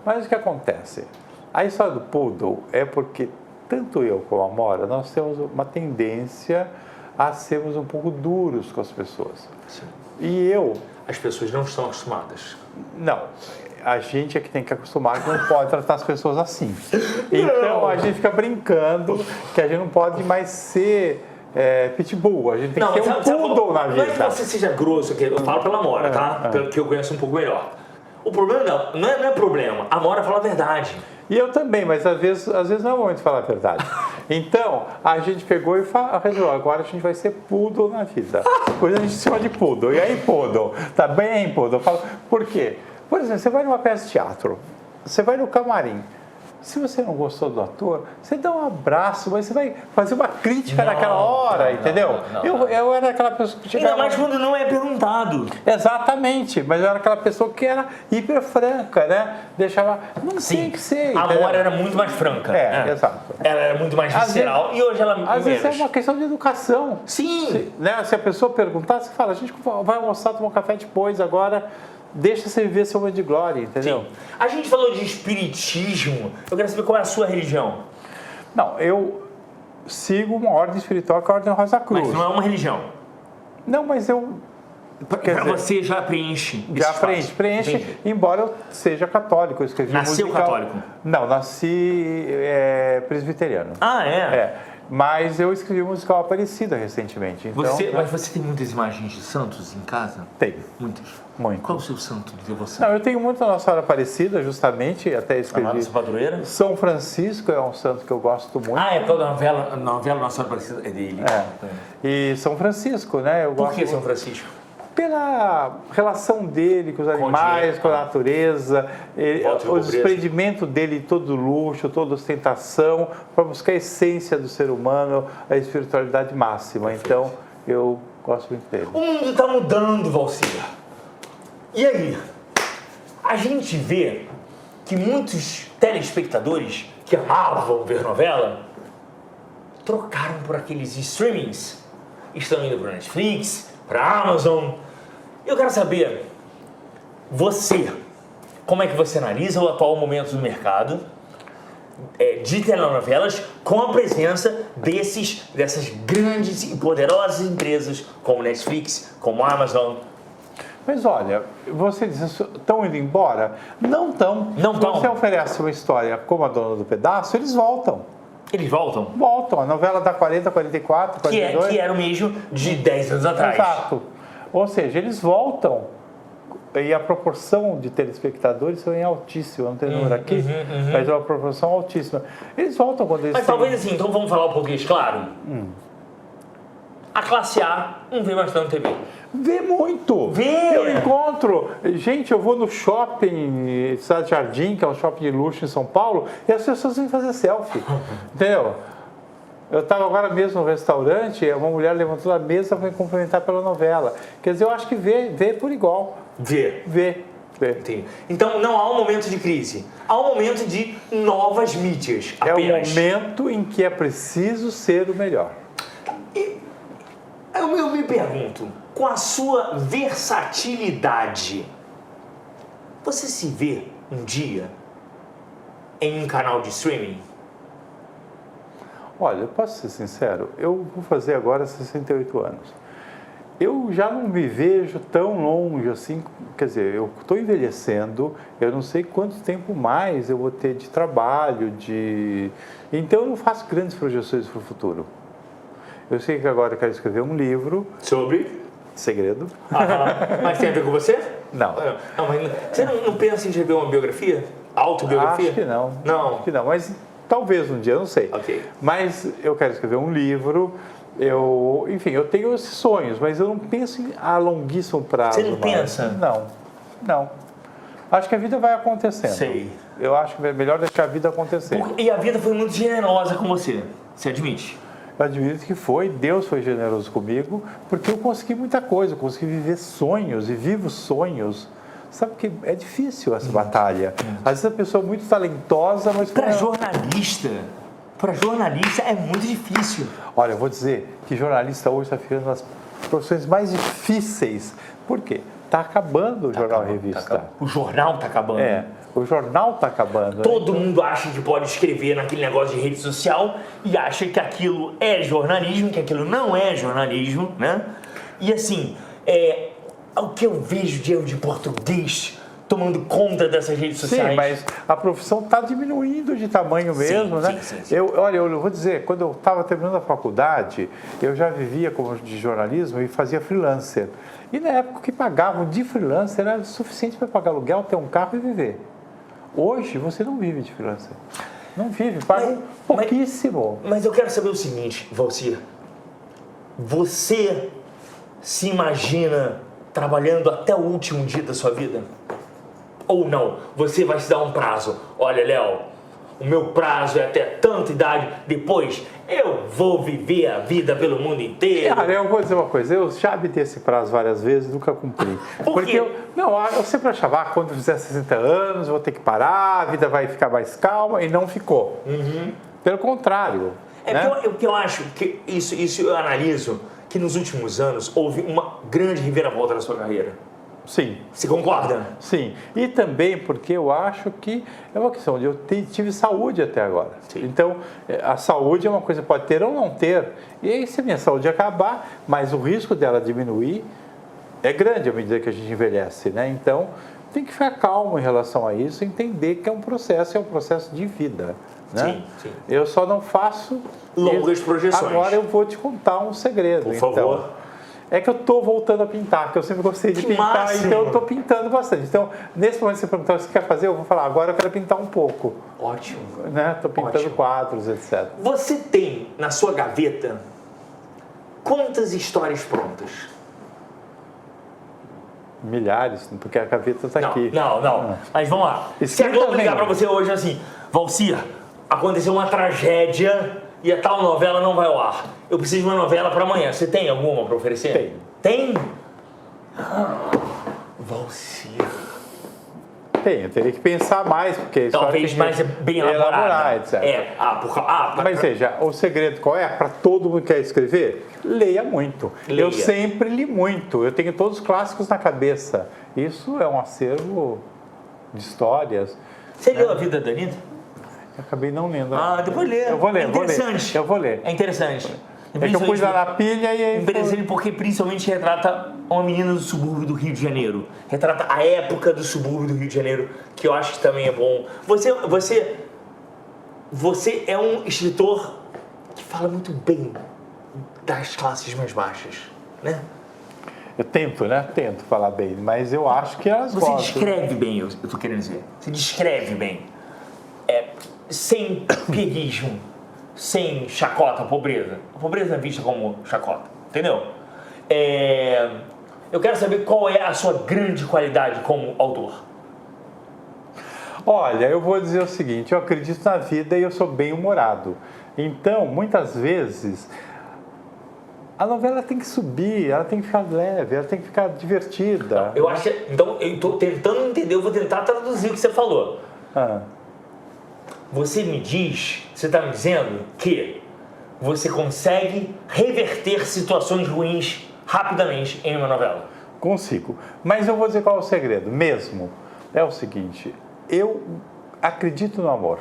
Mas o que acontece? A história do Poodle é porque tanto eu como a Amora, nós temos uma tendência a sermos um pouco duros com as pessoas. Sim. E As pessoas não estão acostumadas. não, a gente é que tem que acostumar que não pode tratar as pessoas assim. Então a gente fica brincando que a gente não pode mais ser pitbull, a gente tem que ter um poodle na vida. Não é que você seja grosso, eu falo pela Amora, tá? Pelo que eu conheço um pouco melhor. O problema não é problema, a Amora fala a verdade. E eu também, mas às vezes não é o momento de falar a verdade. Então, a gente pegou e resolveu, agora a gente vai ser poodle na vida. Depois a gente se chama de poodle. E aí, poodle? Tá bem, poodle? Eu falo, por quê? Por exemplo, você vai numa peça de teatro, você vai no camarim. Se você não gostou do ator, você dá um abraço, mas você vai fazer uma crítica naquela hora, entendeu? Eu era aquela pessoa que chegava... Ainda mais quando não é perguntado. Exatamente, mas eu era aquela pessoa que era hiper franca, né? Deixava... Não tem que ser, A entendeu? Amora era muito mais franca. Exato. Ela era muito mais visceral e hoje ela Às vezes é menos. uma questão de educação. Sim. Né? Se a pessoa perguntar, você fala, a gente vai almoçar, tomar um café depois, agora... Deixa você viver seu momento de glória, entendeu? Sim. A gente falou de espiritismo. Eu quero saber qual é a sua religião. Não, eu sigo uma ordem espiritual que é a Ordem Rosa Cruz. Mas não é uma religião. Não, mas eu... Pra você já preenche. Já esse preenche, espaço. Entendi. embora eu seja católico. Eu escrevi Nasceu musical. católico? Não, nasci presbiteriano. Ah, é? Mas eu escrevi um musical Aparecida recentemente. Então, Mas você tem muitas imagens de santos em casa? Tenho. Muitas? Muito. Qual é o seu santo de devoção? Não, eu tenho muito da Nossa Senhora Aparecida, justamente, até escrevi. Nossa Padroeira? São Francisco é um santo que eu gosto muito. Ah, é porque a novela Nossa Senhora Aparecida é dele. E São Francisco, né? Eu Por gosto que São Francisco? Pela relação dele com os animais, com a natureza, o desprendimento dele de todo luxo, toda ostentação, para buscar a essência do ser humano, a espiritualidade máxima. Perfeito. Então, eu gosto muito dele. O mundo está mudando, Valcir. E aí? A gente vê que muitos telespectadores que amavam ver novela trocaram por aqueles streamings. Estão indo para Netflix, para Amazon. Eu quero saber, você, como é que você analisa o atual momento do mercado de telenovelas com a presença dessas grandes e poderosas empresas como Netflix, como Amazon? Mas olha, você diz, estão indo embora? Não estão. Não estão. Se você oferece uma história como a Dona do Pedaço, eles voltam. Eles voltam? Voltam. A novela dá 40, 44, 42. Que era o mesmo de 10 anos atrás. Exato. Ou seja, eles voltam e a proporção de telespectadores é altíssima. Não tem número aqui, mas é uma proporção altíssima. Eles voltam quando eles... Mas talvez assim, então vamos falar um português claro? A classe A não vê mais tanto TV. Vê muito! Vê! Eu encontro... Gente, eu vou no shopping Cidade Jardim, que é um shopping de luxo em São Paulo, e as pessoas vêm fazer selfie. Entendeu? Eu estava agora mesmo no restaurante, uma mulher levantou da mesa para me cumprimentar pela novela. Quer dizer, eu acho que vê por igual. Vê. Entendi. Então não há um momento de crise, há um momento de novas mídias apenas. É o momento em que é preciso ser o melhor. E eu me pergunto, com a sua versatilidade, você se vê um dia em um canal de streaming? Olha, eu posso ser sincero, eu vou fazer agora 68 anos. Eu já não me vejo tão longe assim, quer dizer, eu estou envelhecendo, eu não sei quanto tempo mais eu vou ter de trabalho, então eu não faço grandes projeções para o futuro. Eu sei que agora eu quero escrever um livro. Sobre? Segredo. Mas tem a ver com você? Não. Mas você não pensa em escrever uma biografia? Autobiografia? Acho que não. Não? Acho que não, mas talvez um dia, eu não sei. Ok. Mas eu quero escrever um livro, enfim, eu tenho esses sonhos, mas eu não penso a longuíssimo prazo. Você não pensa? Não. Acho que a vida vai acontecendo. Sei. Eu acho que é melhor deixar a vida acontecer. E a vida foi muito generosa com você admite? eu admito que Deus foi generoso comigo, porque eu consegui muita coisa, eu consegui viver sonhos e vivo sonhos. Sabe que é difícil essa batalha. Às vezes a pessoa é muito talentosa, mas... Para jornalista é muito difícil. Olha, eu vou dizer que jornalista hoje está ficando uma das profissões mais difíceis. Por quê? Está acabando o jornal e revista. O jornal está acabando. O jornal está acabando. Todo mundo acha que pode escrever naquele negócio de rede social e acha que aquilo é jornalismo, que aquilo não é jornalismo, né? E assim, o que eu vejo de erro de português tomando conta dessas redes sociais. Sim, mas a profissão está diminuindo de tamanho mesmo, né? Sim. Eu vou dizer, quando eu estava terminando a faculdade, eu já vivia como de jornalismo e fazia freelancer. E na época o que pagavam de freelancer era suficiente para pagar aluguel, ter um carro e viver. Hoje você não vive de freelancer. Não vive, paga pouquíssimo. Mas eu quero saber o seguinte, Valcir. Você se imagina trabalhando até o último dia da sua vida? Ou não? Você vai se dar um prazo. Olha, Léo, o meu prazo é até tanta idade. Depois eu vou viver a vida pelo mundo inteiro. Cara, eu vou dizer uma coisa. Eu já habitei esse prazo várias vezes e nunca cumpri. Por quê? Eu sempre achava que quando eu fizer 60 anos eu vou ter que parar, a vida vai ficar mais calma, e não ficou. Pelo contrário. Porque eu acho que isso eu analiso que nos últimos anos houve uma grande reviravolta na sua carreira. Sim. Você concorda? Sim. E também porque eu acho que é uma questão de eu tive saúde até agora. Sim. Então, a saúde é uma coisa que pode ter ou não ter. E aí, se a minha saúde acabar, mas o risco dela diminuir é grande à medida que a gente envelhece, né? Então, tem que ficar calmo em relação a isso, entender que é um processo de vida. Né? Sim. Eu só não faço longas projeções. Agora eu vou te contar um segredo. Por favor. É que eu estou voltando a pintar, que eu sempre gostei de pintar, máximo. Então eu estou pintando bastante. Então, nesse momento, você perguntar o que você quer fazer, eu vou falar, agora eu quero pintar um pouco. Ótimo. Estou pintando quadros, etc. Você tem na sua gaveta quantas histórias prontas? Milhares, porque a gaveta está aqui. Não. Mas vamos lá. Se a Globo ligar para você hoje assim, Valcir, aconteceu uma tragédia e a tal novela não vai ao ar. Eu preciso de uma novela para amanhã. Você tem alguma para oferecer? Tem. Tem? Valcir. Tem, eu teria que pensar mais, porque talvez mais bem elaborada. Etc. Mas veja, o segredo qual é? Para todo mundo que quer escrever, leia muito. Leia. Eu sempre li muito. Eu tenho todos os clássicos na cabeça. Isso é um acervo de histórias. Você leu A Vida da Anitta? Acabei não lendo. Depois lê. Eu vou ler, é interessante. Eu vou ler. É interessante. É que eu pus lá na pilha e aí... Interessante porque principalmente retrata uma menina do subúrbio do Rio de Janeiro. Retrata a época do subúrbio do Rio de Janeiro, que eu acho que também é bom. Você é um escritor que fala muito bem das classes mais baixas, né? Eu tento, né? Tento falar bem, mas eu acho que elas gostam. Você descreve bem, eu tô querendo dizer. Você descreve bem. Sem pieguismo. Sem chacota, a pobreza. A pobreza é vista como chacota, entendeu? Eu quero saber qual é a sua grande qualidade como autor. Olha, eu vou dizer o seguinte, eu acredito na vida e eu sou bem-humorado. Então, muitas vezes, a novela tem que subir, ela tem que ficar leve, ela tem que ficar divertida. Eu acho que, então, eu estou tentando entender, eu vou tentar traduzir o que você falou. Você me diz, você está me dizendo que você consegue reverter situações ruins rapidamente em uma novela? Consigo. Mas eu vou dizer qual é o segredo mesmo. É o seguinte, eu acredito no amor.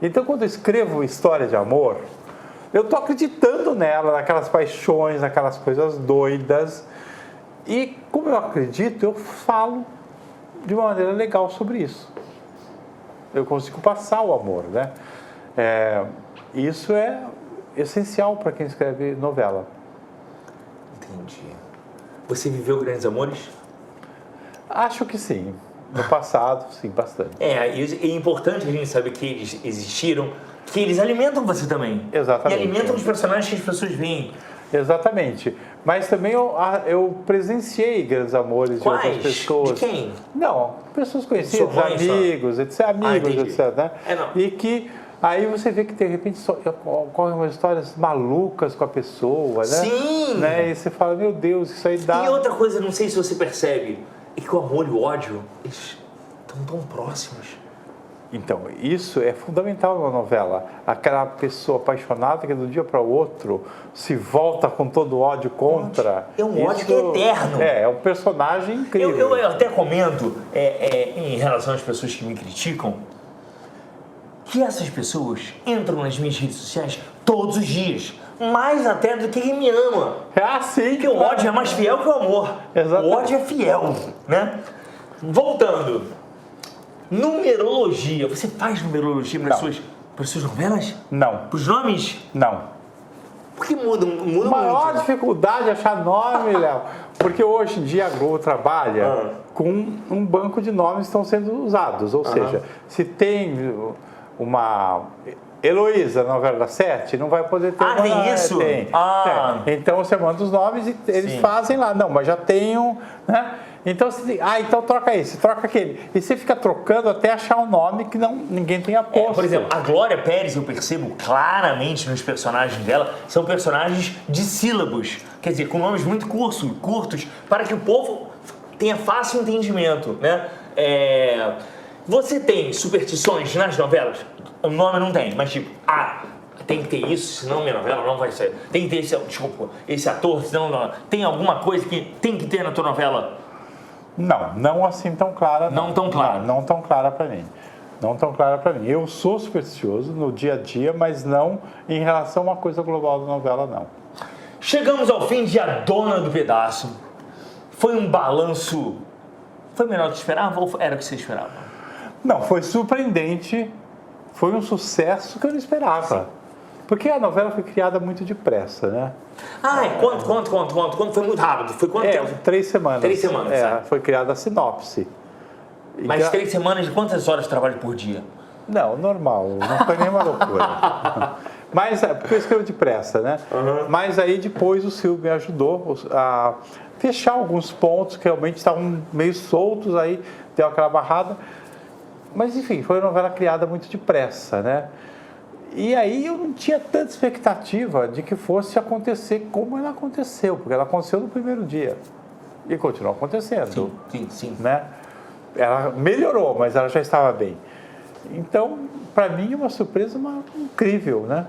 Então, quando eu escrevo história de amor, eu estou acreditando nela, naquelas paixões, naquelas coisas doidas. E como eu acredito, eu falo de uma maneira legal sobre isso. Eu consigo passar o amor, né? Isso é essencial para quem escreve novela. Entendi. Você viveu grandes amores? Acho que sim. No passado, sim, bastante. E é importante a gente saber que eles existiram, que eles alimentam você também. Exatamente. E alimentam os personagens que as pessoas veem. Exatamente. Mas também eu presenciei grandes amores de outras pessoas. De quem? Não, pessoas conhecidas, amigos, etc. Amigos, etc. Né? E que Aí você vê que de repente ocorrem umas histórias malucas com a pessoa, né? Sim! Né? E você fala, meu Deus, isso aí dá... E outra coisa, não sei se você percebe, é que o amor e o ódio, eles estão tão próximos. Então, isso é fundamental na novela. Aquela pessoa apaixonada que do dia para o outro se volta com todo o ódio contra. É um ódio que é eterno. É um personagem incrível. Eu até comento, em relação às pessoas que me criticam, que essas pessoas entram nas minhas redes sociais todos os dias. Mais até do que quem me ama. Sim. Porque o ódio é mais fiel que o amor. Exatamente. O ódio é fiel, né? Voltando. Numerologia. Você faz numerologia para as suas novelas? Não. Para os nomes? Não. Por que muda A maior muito? dificuldade é achar nome, Léo. Porque hoje em dia a Globo trabalha com um banco de nomes que estão sendo usados. Ou seja, se tem uma Heloísa na novela das 7, não vai poder ter uma... Tem isso? Tem. Então você manda os nomes e eles fazem lá. Não, mas já tem um... Né? Então você tem, então troca esse, troca aquele. E você fica trocando até achar um nome que ninguém tenha posto. Por exemplo, a Glória Pérez, eu percebo claramente nos personagens dela, são personagens de sílabos. Quer dizer, com nomes muito curtos, para que o povo tenha fácil entendimento, né? Você tem superstições nas novelas? O nome não tem, mas tipo, tem que ter isso, senão minha novela não vai ser. Tem que ter esse ator, senão não. Tem alguma coisa que tem que ter na tua novela? Não assim tão clara. Não tão clara? Não tão clara para mim. Não tão clara para mim. Eu sou supersticioso no dia a dia, mas não em relação a uma coisa global da novela, não. Chegamos ao fim de A Dona do Pedaço. Foi um balanço... Foi melhor do que esperava ou era o que você esperava? Não, foi surpreendente. Foi um sucesso que eu não esperava. Porque a novela foi criada muito depressa, né? Quanto? Foi muito rápido. Foi quanto tempo? 3 semanas. 3 semanas, sabe? Foi criada a sinopse. Mas 3 semanas de quantas horas de trabalho por dia? Não, normal. Não foi nenhuma loucura. Mas, porque eu escrevo depressa, né? Mas aí depois o Silvio me ajudou a fechar alguns pontos que realmente estavam meio soltos, aí deu aquela barrada. Mas, enfim, foi uma novela criada muito depressa, né? E aí eu não tinha tanta expectativa de que fosse acontecer como ela aconteceu, porque ela aconteceu no primeiro dia e continuou acontecendo. Sim. Né? Ela melhorou, mas ela já estava bem. Então, para mim, é uma surpresa incrível, né?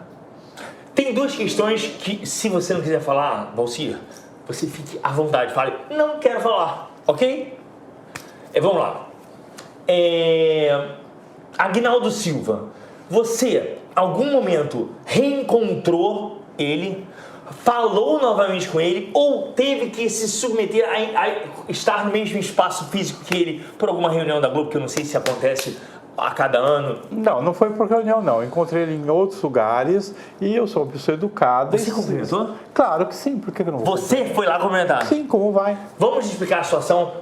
Tem 2 questões que, se você não quiser falar, Valcir, você fique à vontade, fale, não quero falar, ok? Vamos lá. Aguinaldo Silva, você, algum momento, reencontrou ele, falou novamente com ele, ou teve que se submeter a estar no mesmo espaço físico que ele, por alguma reunião da Globo, que eu não sei se acontece a cada ano? Não foi por reunião, não. Eu encontrei ele em outros lugares e eu sou uma pessoa educada. Você cumprimentou? Claro que sim, por que eu não vou? Você foi lá cumprimentar? Sim, como vai? Vamos explicar a situação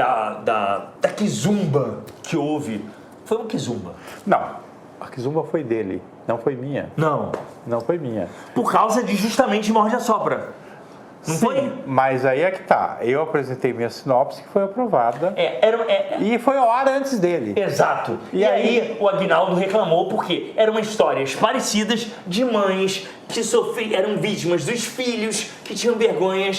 da Kizumba que houve. Foi uma Kizumba? Não, a Kizumba foi dele, não foi minha. Não foi minha. Por causa de justamente Morde a Sopra. Não Sim, foi? mas aí é que tá. Eu apresentei minha sinopse que foi aprovada e foi ao ar antes dele. Exato. E aí o Aguinaldo reclamou porque eram histórias parecidas de mães que eram vítimas dos filhos que tinham vergonha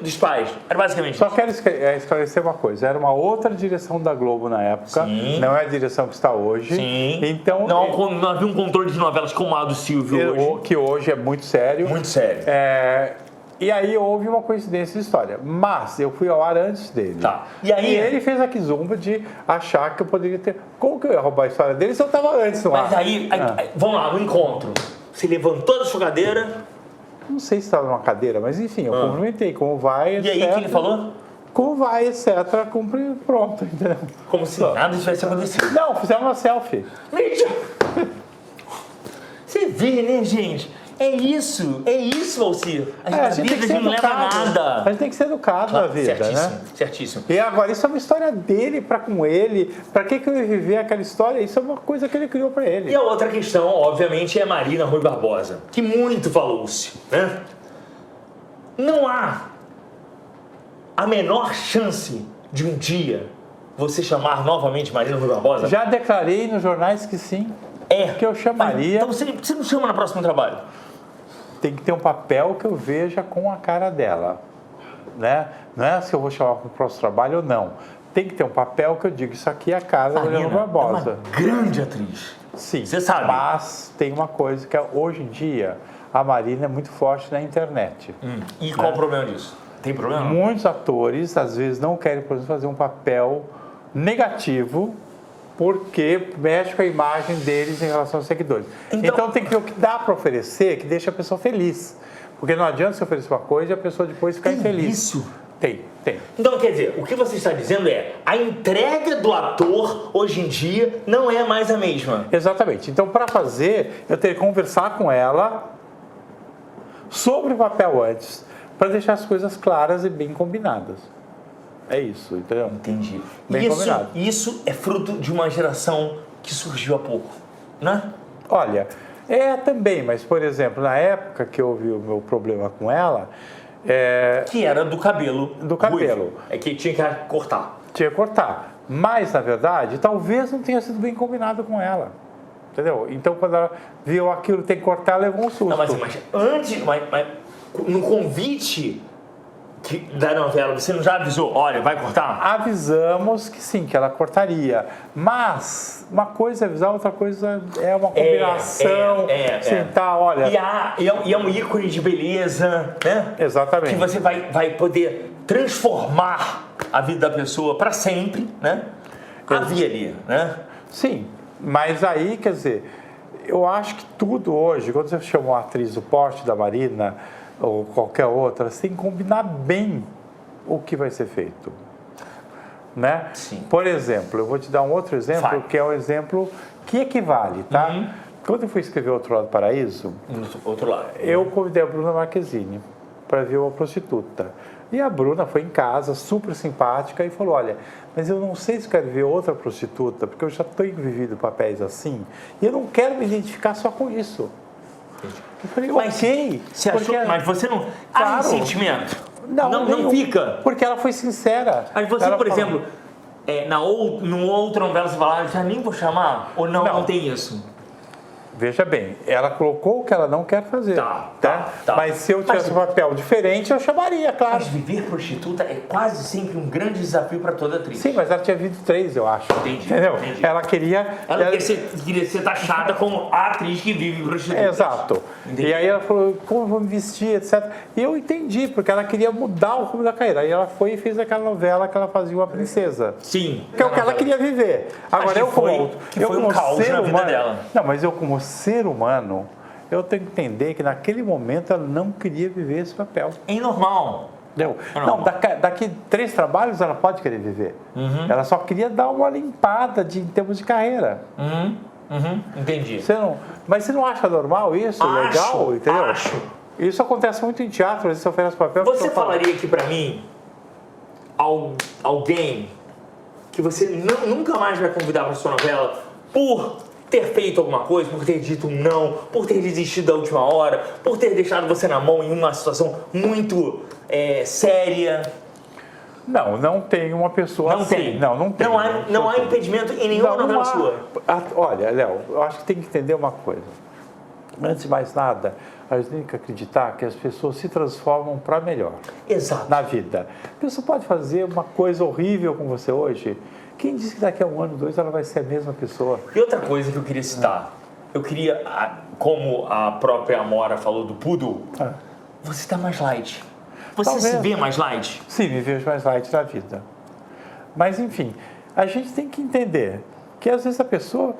dos pais. Era basicamente Só quero esclarecer uma coisa. Era uma outra direção da Globo na época. Sim. Não é a direção que está hoje. Sim. Então, não havia um controle de novelas como a do Silvio hoje. Que hoje é muito sério. Muito sério. E aí houve uma coincidência de história. Mas eu fui ao ar antes dele. Tá. E aí ele fez a Kizumba de achar que eu poderia ter... Como que eu ia roubar a história dele se eu estava antes no ar? Mas aí, vamos lá, no encontro. Você levantou da sua cadeira... Não sei se estava numa cadeira, mas enfim, eu cumprimentei. Como vai, etc. E aí, o que ele falou? Como vai, etc. Cumpri, pronto, entendeu? Como se nada tivesse acontecido. Não, fizemos uma selfie. Mídia! Você vê, né, gente? É isso, Valcir. A vida não leva a nada. A gente tem que ser educado na vida, né? Certíssimo. E agora, isso é uma história dele para com ele. Para que eu ia viver aquela história? Isso é uma coisa que ele criou para ele. E a outra questão, obviamente, é Marina Rui Barbosa, que muito falou-se, né? Não há a menor chance de um dia você chamar novamente Marina Rui Barbosa? Já declarei nos jornais que sim. que eu chamaria... Então você não chama no próximo trabalho? Tem que ter um papel que eu veja com a cara dela, né? Não é se eu vou chamar para o próximo trabalho ou não. Tem que ter um papel que eu digo, isso aqui é a cara da Mariana Barbosa. É uma grande atriz. Sim, você sabe. Mas tem uma coisa que hoje em dia a Marina é muito forte na internet. E qual o problema disso? Tem problema? Muitos atores, às vezes, não querem, por exemplo, fazer um papel negativo porque mexe com a imagem deles em relação aos seguidores. Então tem que ver o que dá para oferecer que deixa a pessoa feliz. Porque não adianta você oferecer uma coisa e a pessoa depois ficar infeliz. Isso? Tem. Então, quer dizer, o que você está dizendo é a entrega do ator, hoje em dia, não é mais a mesma. Exatamente. Então, para fazer, eu teria que conversar com ela sobre o papel antes, para deixar as coisas claras e bem combinadas. É isso, entendeu? Entendi. Bem combinado. Isso é fruto de uma geração que surgiu há pouco, né? Olha, também, mas, por exemplo, na época que houve o meu problema com ela... Que era do cabelo. Do cabelo. Ruivo. É que tinha que cortar. Tinha que cortar. Mas, na verdade, talvez não tenha sido bem combinado com ela. Entendeu? Então, quando ela viu aquilo, tem que cortar, levou um susto. Não, mas antes, no convite da novela, você não já avisou, olha, vai cortar? Avisamos que sim, que ela cortaria. Mas uma coisa é avisar, outra coisa é uma combinação. Sentar, olha... E é um ícone de beleza, né? Exatamente. Que você vai poder transformar a vida da pessoa para sempre, né? Havia ali, né? Sim, mas aí, quer dizer, eu acho que tudo hoje, quando você chama uma atriz do porte da Marina ou qualquer outra, você tem que combinar bem o que vai ser feito, né? Sim. Por exemplo, eu vou te dar um outro exemplo, que é um exemplo que equivale, tá? Quando eu fui escrever Outro Lado do Paraíso, eu convidei a Bruna Marquezine para ver Uma Prostituta. E a Bruna foi em casa, super simpática, e falou, olha, mas eu não sei se quero ver outra prostituta, porque eu já estou vivido papéis assim, e eu não quero me identificar só com isso. Eu falei, ok. Você achou, mas você não... Há ressentimento? Não fica? Porque ela foi sincera. Mas você, por exemplo, numa outra novela você fala, já nem vou chamar? Ou não tem isso? Veja bem, ela colocou o que ela não quer fazer. Tá. Mas se eu tivesse um papel diferente, eu chamaria, claro. Mas viver prostituta é quase sempre um grande desafio para toda atriz. Sim, mas ela tinha vivido 3, eu acho. Entendi. Ela queria... Ela queria ser taxada como a atriz que vive prostituta. Exato. Entendi. E aí ela falou, como eu vou me vestir, etc. E eu entendi, porque ela queria mudar o rumo da carreira. Aí ela foi e fez aquela novela que ela fazia uma princesa. Sim. Que é o que ela queria viver. Agora, eu como caos na vida dela. Não, mas eu como ser humano, eu tenho que entender que naquele momento ela não queria viver esse papel. É normal. Entendeu? Não, daqui 3 trabalhos ela pode querer viver. Ela só queria dar uma limpada em termos de carreira. Entendi. Mas você não acha normal isso? Legal? Entendeu? Acho. Isso acontece muito em teatro, às vezes você oferece papel. Você falaria aqui pra mim alguém que você nunca mais vai convidar pra sua novela por ter feito alguma coisa, por ter dito um não, por ter desistido da última hora, por ter deixado você na mão em uma situação muito séria? Não tem uma pessoa assim. Não tem. Não há impedimento em nenhuma novela sua. Olha, Léo, eu acho que tem que entender uma coisa. Antes de mais nada, a gente tem que acreditar que as pessoas se transformam para melhor. Exato. Na vida. A pessoa pode fazer uma coisa horrível com você hoje. Quem disse que daqui a 1 ano, 2, ela vai ser a mesma pessoa? E outra coisa que eu queria citar. Eu queria, como a própria Amora falou do poodle, você está mais light. Você Talvez. se vê mais light? Sim, me vejo mais light na vida. Mas, enfim, a gente tem que entender que às vezes a pessoa...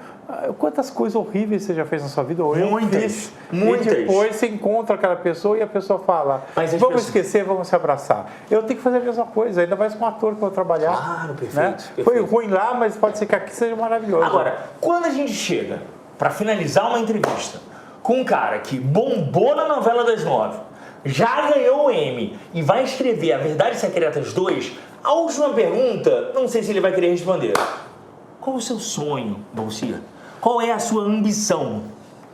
Quantas coisas horríveis você já fez na sua vida? Ou Muitas. E depois você encontra aquela pessoa e a pessoa fala, vamos esquecer, vamos se abraçar. Eu tenho que fazer a mesma coisa, ainda mais com um ator que eu vou trabalhar. Claro, perfeito, né? perfeito. Foi ruim lá, mas pode ser que aqui seja maravilhoso. Agora, quando a gente chega para finalizar uma entrevista com um cara que bombou na novela das 9, já ganhou o Emmy e vai escrever A Verdade Secretas 2, a última pergunta, não sei se ele vai querer responder. Qual o seu sonho, Valcir? Qual é a sua ambição?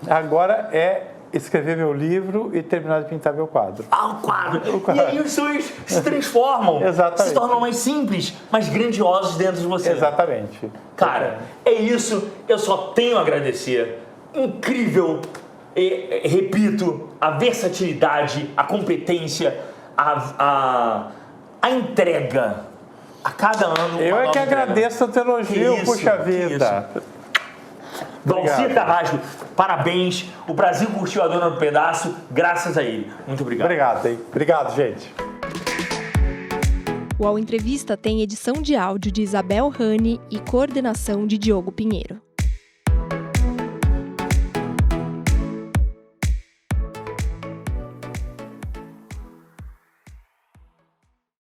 Agora é escrever meu livro e terminar de pintar meu quadro. O quadro. E aí os sonhos se transformam. Exatamente. Se tornam mais simples, mais grandiosos dentro de você. Exatamente. Cara, é isso. Eu só tenho a agradecer incrível, repito, a versatilidade, a competência, a entrega a cada ano. Eu é que agradeço o teu elogio, isso, puxa vida. Valcir Carrasco, parabéns. O Brasil curtiu a Dona do Pedaço, graças a ele. Muito obrigado. Obrigado, hein? Obrigado, gente. O UOL Entrevista tem edição de áudio de Isabel Rani e coordenação de Diogo Pinheiro.